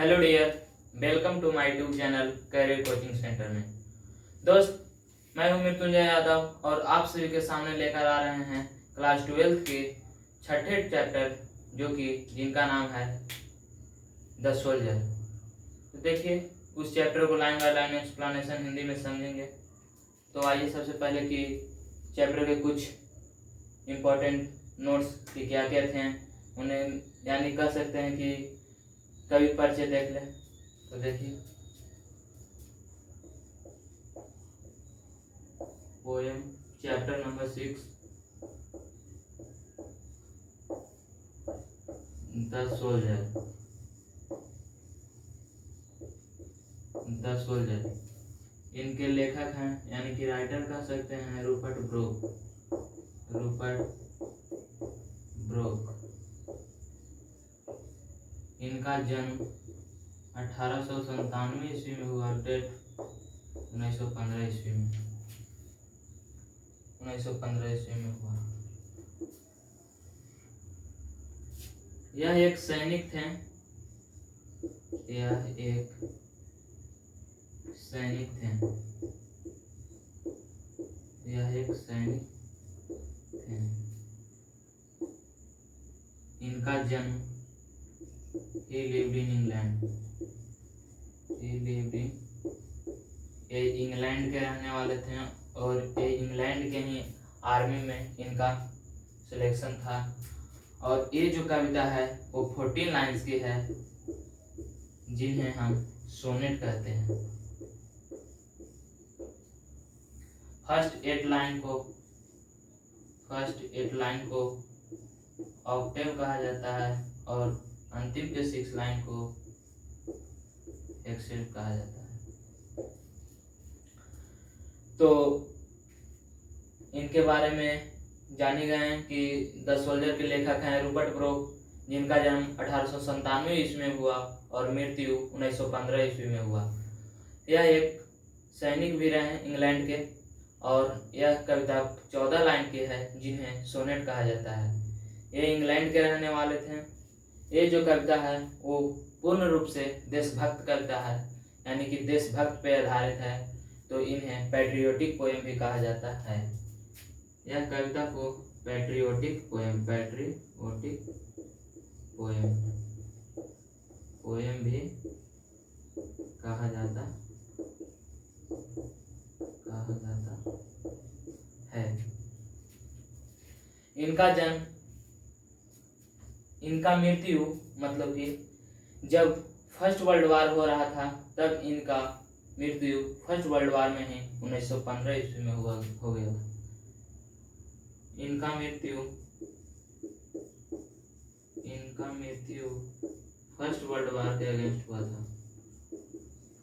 Hello dear, welcome to my YouTube channel career coaching centre में। दोस्त, मैं हूं मृत्युंजय यादव और आप सभी के सामने लेकर आ रहे हैं क्लास 12 के छठे चैप्टर जिनका नाम है द सोल्जर। तो देखिए, उस चैप्टर को line by line explanation Hindi में समझेंगे। तो आइए सबसे पहले कि चैप्टर के कुछ इम्पोर्टेंट नोट्स कि क्या क्या थे उन्हें यानी कह सकते हैं कि कवि परिचय देख लें। तो देखिए, poem chapter number 6 the soldier. The soldier इनके लेखक हैं यानी कि राइटर कह सकते हैं रूपर्ट ब्रोक। इनका जन्म 1897 ईस्वी में हुआ, डेट 1915 ईस्वी में 1915 ईस्वी में हुआ। यह एक सैनिक थे। इनका जन्म He lived in England। ये इंग्लैंड के रहने वाले थे और ये इंग्लैंड के ही आर्मी में इनका सिलेक्शन था। और ये जो कविता है वो 14 लाइन्स की है, जिन्हें हम सोनेट कहते हैं। फर्स्ट एट लाइन को ऑक्टेव कहा जाता है और अंतिम के 6 लाइन को एक्सेप्ट कहा जाता है। तो इनके बारे में जाने गए हैं कि द सोल्जर के लेखक हैं रूपर्ट ब्रोक, जिनका जन्म 1897 ईस्वी में हुआ और मृत्यु 1915 ईस्वी में हुआ। यह एक सैनिक भी रहे इंग्लैंड के और यह कविता 14 लाइन की है, जिन्हें सोनेट कहा जाता है। ये इंग्लैंड के रहने वाले थे। ये जो कविता है वो पूर्ण रूप से देशभक्त कविता है, यानी कि देशभक्त पे आधारित है, तो इन्हें पैट्रियोटिक पोएम भी कहा जाता है। यह कविता को पैट्रियोटिक पोएम भी कहा जाता है। इनका मृत्यु मतलब कि जब फर्स्ट वर्ल्ड वार हो रहा था तब इनका मृत्यु फर्स्ट वर्ल्ड वार में ही 1915 ईस्वी में हो गया था। इनका मृत्यु फर्स्ट वर्ल्ड वार के अगेंस्ट हुआ था।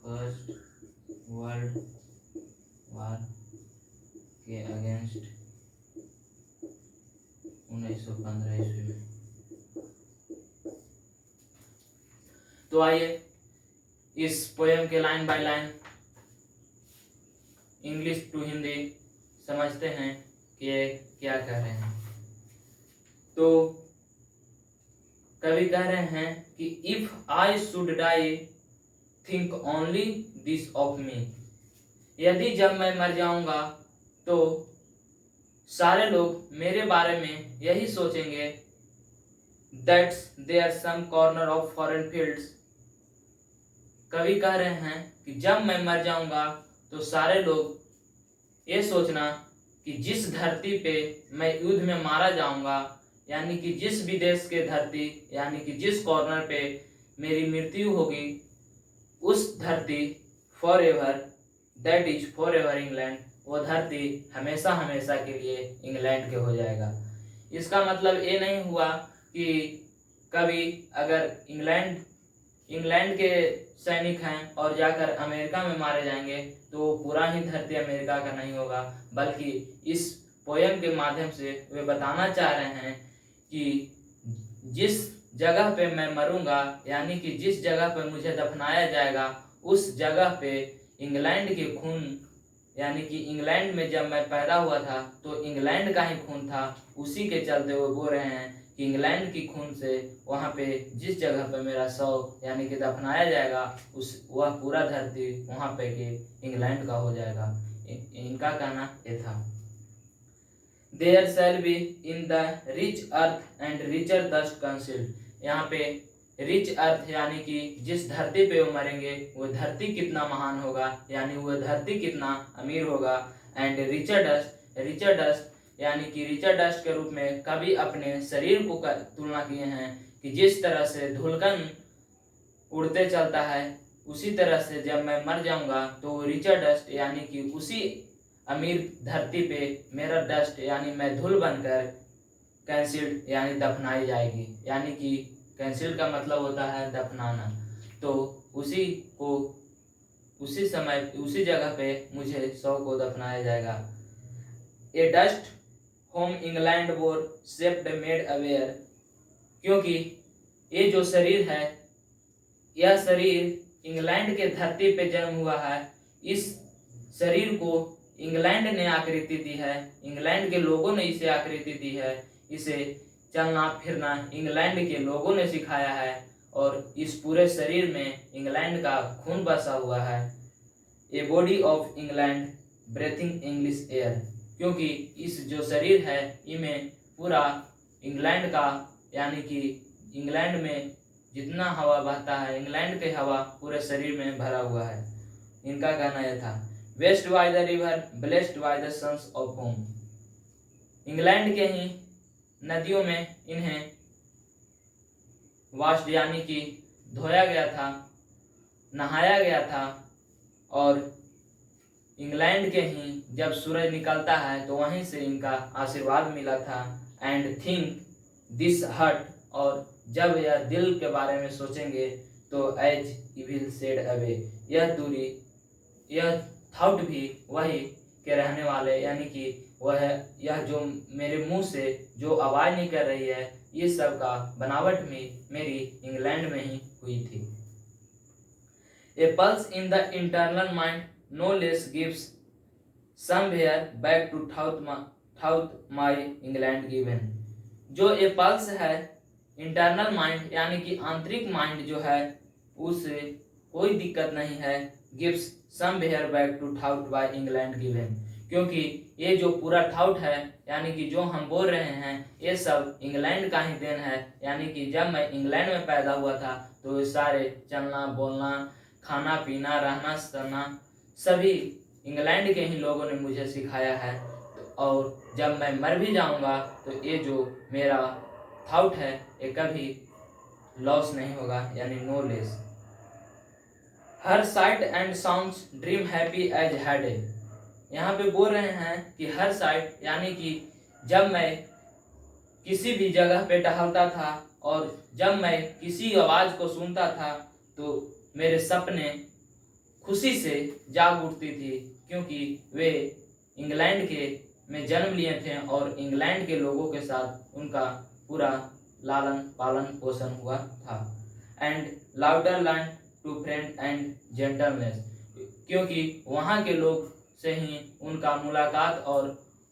फर्स्ट वर्ल्ड वार के अगेंस्ट 1915 ईस्वी में। तो आइए इस पोएम के line by line English to Hindi समझते हैं कि ये क्या कह रहे हैं। तो कवि कह रहे हैं कि if I should die think only this of me. यदि जब मैं मर जाऊंगा तो सारे लोग मेरे बारे में यही सोचेंगे, that's there some corner of foreign fields. कवि कह रहे हैं कि जब मैं मर जाऊंगा तो सारे लोग ये सोचना कि जिस धरती पे मैं युद्ध में मारा जाऊंगा, यानी कि जिस भी देश के धरती यानी कि जिस कॉर्नर पे मेरी मृत्यु होगी, उस धरती for ever, that is for ever England, वो धरती हमेशा हमेशा के लिए इंग्लैंड के हो जाएगा। इसका मतलब ये नहीं हुआ कि कभी अगर इंग्लैंड के सैनिक हैं और जाकर अमेरिका में मारे जाएंगे तो वो पूरा ही धरती अमेरिका का नहीं होगा, बल्कि इस पोएम के माध्यम से वे बताना चाह रहे हैं कि जिस जगह पे मैं मरूंगा, यानी कि जिस जगह पे मुझे दफनाया जाएगा, उस जगह पे इंग्लैंड के खून, यानी कि इंग्लैंड में जब मैं पैदा हुआ था तो इंग्लैंड का ही खून था, उसी के चलते वो बोल रहे हैं कि इंग्लैंड की खून से वहाँ पे जिस जगह पे मेरा शव यानी कि दफनाया जाएगा वह पूरा धरती वहाँ पे कि इंग्लैंड का हो जाएगा। इनका कहना ये था। There shall be in the rich earth and richer dust concealed. यहाँ पे रिच अर्थ यानी कि जिस धरती पे वो मरेंगे वो धरती कितना महान होगा यानी वो धरती कितना अमीर होगा। एंड रिचर डस्ट यानी कि रिचर डस्ट के रूप में कभी अपने शरीर को तुलना किए हैं कि जिस तरह से धुलकन उड़ते चलता है उसी तरह से जब मैं मर जाऊंगा तो रिचर डस्ट यानी कि उसी अमीर धरती पे मेरा डस्ट यानी मैं धूल बनकर कैंसिल्ड यानी दफनाई जाएगी। यानी कि कैंसिल्ड का मतलब होता है दफनाना। तो उसी समय उसी जगह पे मुझे शव को दफनाया जाएगा। ए डस्ट होम इंग्लैंड वोर सेप्ट मेड अवेयर। क्योंकि ये जो शरीर है यह शरीर इंग्लैंड के धरती पे जन्म हुआ है। इस शरीर को इंग्लैंड ने आकृति दी है, इंग्लैंड के लोगों ने इसे आकृति दी है। इसे चलना फिरना इंग्लैंड के लोगों ने सिखाया है और इस पूरे शरीर में इंग्लैंड का खून बसा हुआ है। A body of England breathing English air. क्योंकि इस जो शरीर है इनमें पूरा इंग्लैंड का यानी कि इंग्लैंड में जितना हवा बहता है इंग्लैंड के हवा पूरे शरीर में भरा हुआ है। इनका कहना यह था। West by the river blessed by the suns of home. England के ही नदियों में इन्हें वाश यानी कि धोया गया था, नहाया गया था और इंग्लैंड के ही जब सूरज निकलता है तो वहीं से इनका आशीर्वाद मिला था। And think this heart. और जब यह दिल के बारे में सोचेंगे तो एज इविल सेड अवे। यह दूरी यह थॉट भी वही के रहने वाले यानी कि वह यह जो मेरे मुंह से जो आवाज़ नहीं कर रही है ये सब का बनावट में मेरी इंग्लैंड में ही हुई थी। A pulse in the internal mind no less gives somewhere back to thought my England given. जो ए पल्स है इंटरनल माइंड यानी कि आंतरिक माइंड जो है उससे कोई दिक्कत नहीं है। Gives somewhere back to thought by England given. क्योंकि ये जो पूरा थाउट है यानी कि जो हम बोल रहे हैं ये सब इंग्लैंड का ही देन है। यानी कि जब मैं इंग्लैंड में पैदा हुआ था तो ये सारे चलना बोलना खाना पीना रहना सहना सभी इंग्लैंड के ही लोगों ने मुझे सिखाया है। और जब मैं मर भी जाऊंगा तो ये जो मेरा थाउट है ये कभी लॉस नहीं होगा यानी no less. Her sight and sounds dream happy as had a. यहाँ पे बोल रहे हैं कि हर साइट यानी कि जब मैं किसी भी जगह पे टहलता था और जब मैं किसी आवाज़ को सुनता था तो मेरे सपने खुशी से जाग उठती थी। क्योंकि वे इंग्लैंड के में जन्म लिए थे और इंग्लैंड के लोगों के साथ उनका पूरा लालन पालन पोषण हुआ था। And louder land to friend and gentleness. क्योंकि वहाँ के लोग से ही उनका मुलाकात और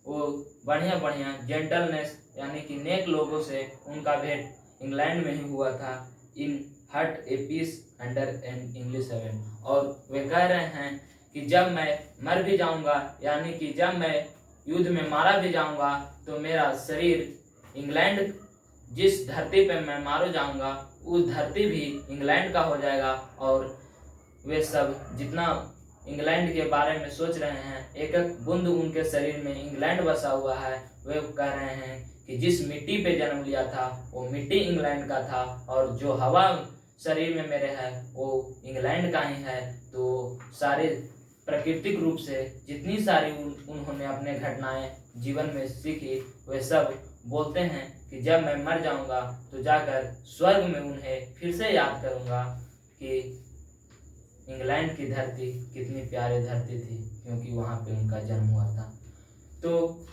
वो बढ़िया बढ़िया जेंटलनेस यानी कि नेक लोगों से उनका भेंट इंग्लैंड में ही हुआ था। In hut a peace under an English heaven. और वे कह रहे हैं कि जब मैं मर भी जाऊंगा यानी कि जब मैं युद्ध में मारा भी जाऊंगा तो मेरा शरीर इंग्लैंड जिस धरती पे मैं मारा जाऊंगा उस धरती भी इंग्लैंड का हो जाएगा। और वे सब जितना इंग्लैंड के बारे में सोच रहे हैं एक एक बूंद उनके शरीर में इंग्लैंड बसा हुआ है। वे कह रहे हैं कि जिस मिट्टी पे जन्म लिया था वो मिट्टी इंग्लैंड का था और जो हवा शरीर में मेरे है वो इंग्लैंड का ही है। तो सारे प्राकृतिक रूप से जितनी सारी उन्होंने अपने घटनाएं जीवन में सीखी वे सब बोलते हैं कि जब मैं मर जाऊंगा तो जाकर स्वर्ग में उन्हें फिर से याद करूंगा कि इंग्लैंड की धरती कितनी प्यारी धरती थी क्योंकि वहाँ पे उनका जन्म हुआ था। तो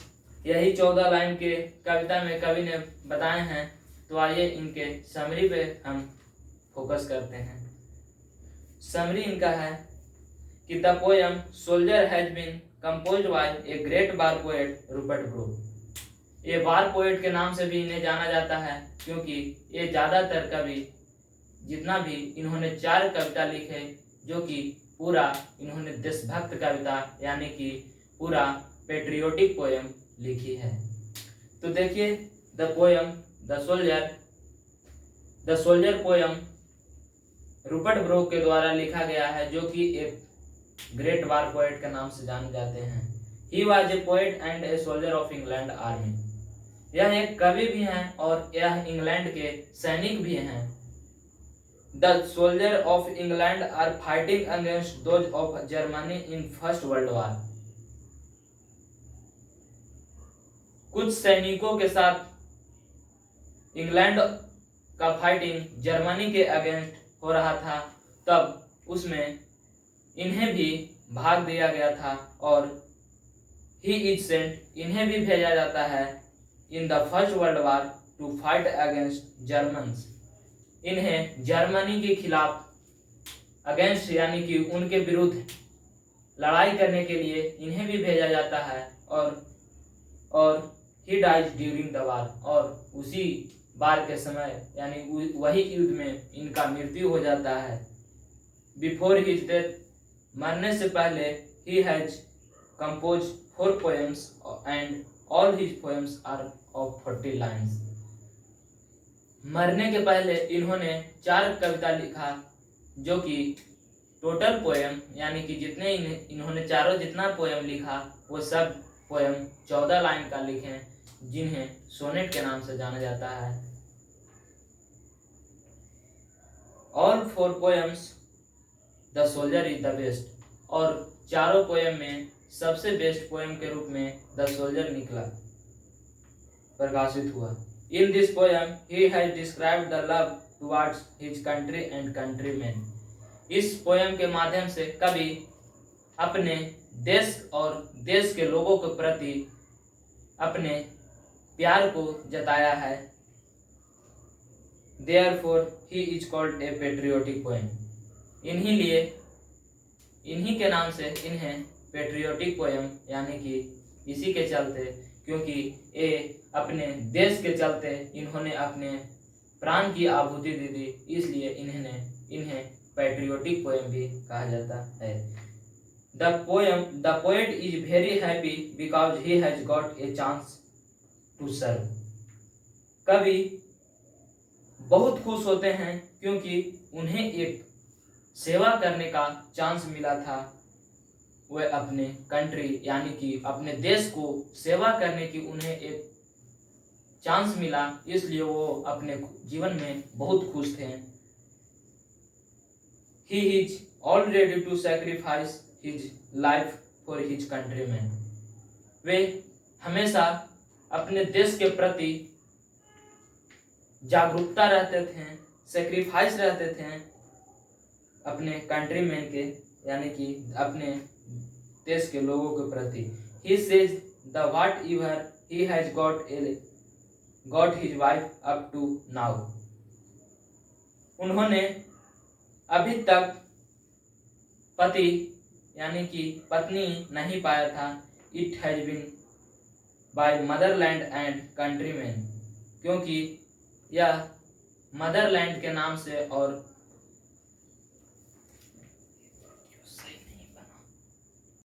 यही 14 लाइन के कविता में कवि ने बताए हैं। तो आइए इनके समरी पे हम फोकस करते हैं। समरी इनका है कि the poem soldier has been composed by a great war poet Rupert Brooke. ये वार पोएट के नाम से भी इन्हें जाना जाता है, क्योंकि ये ज़्यादातर कवि जितना भी इन्होंने 4 कविता लिखे, जो कि पूरा इन्होंने देशभक्त कविता यानी कि पूरा पेट्रियोटिक पोएम लिखी है। तो देखिए the poem the soldier poem Rupert Brooke के द्वारा लिखा गया है, जो कि एक ग्रेट वार पोएट के नाम से जाने जाते हैं। He was a poet and a soldier of England army. यह एक कवि भी हैं और यह इंग्लैंड के सैनिक भी हैं। The soldier of England are fighting against those of Germany in first world war. कुछ सैनिकों के साथ इंग्लैंड का फाइटिंग जर्मनी के अगेंस्ट हो रहा था, तब उसमें इन्हें भी भाग दिया गया था और ही इज सेंट, इन्हें भी भेजा जाता है in the first world war to fight against Germans. इन्हें जर्मनी के खिलाफ अगेंस्ट यानी कि उनके विरुद्ध लड़ाई करने के लिए इन्हें भी भेजा जाता है और he dies during the war, और उसी वार के समय यानी वही युद्ध में इनका मृत्यु हो जाता है। बिफोर हिज डेथ, मरने से पहले, he has compose 4 poems and all his poems are of 40 lines. मरने के पहले इन्होंने 4 कविता लिखा, जो कि टोटल पोएम यानी कि जितने इन्होंने चारों जितना पोएम लिखा वो सब पोएम 14 लाइन का लिखे, जिन्हें सोनेट के नाम से जाना जाता है। All 4 poems the soldier is the best, और चारों पोएम में सबसे बेस्ट पोएम के रूप में द सोल्जर निकला, प्रकाशित हुआ। In this poem he has described the love towards his country and countryman. इस पोएम के माध्यम से कवि अपने देश और देश के लोगों के प्रति अपने प्यार को जताया है। Therefore he is called a patriotic poem। इन्हीं के नाम से इन्हें पेट्रियोटिक पोएम यानी कि इसी के चलते, क्योंकि ये अपने देश के चलते इन्होंने अपने प्राण की आहुति दे दी, इसलिए इन्हें पेट्रियोटिक पोएम भी कहा जाता है। The poet is very happy because he has got a chance to serve. कवि बहुत खुश होते हैं क्योंकि उन्हें एक सेवा करने का चांस मिला था। वह अपने कंट्री यानी कि अपने देश को सेवा करने की उन्हें एक चांस मिला, इसलिए वो अपने जीवन में बहुत खुश थे। He is all ready to sacrifice his life for his countrymen। वे हमेशा अपने देश के प्रति जागरूकता रहते थे, सेक्रीफाइस रहते थे अपने कंट्रीमैन के यानी कि अपने देश के लोगों के प्रति। He says the whatever he has got his wife up to now। उन्होंने अभी तक पति यानी कि पत्नी नहीं पाया था। It has been by motherland and countrymen, क्योंकि यह मदरलैंड के नाम से और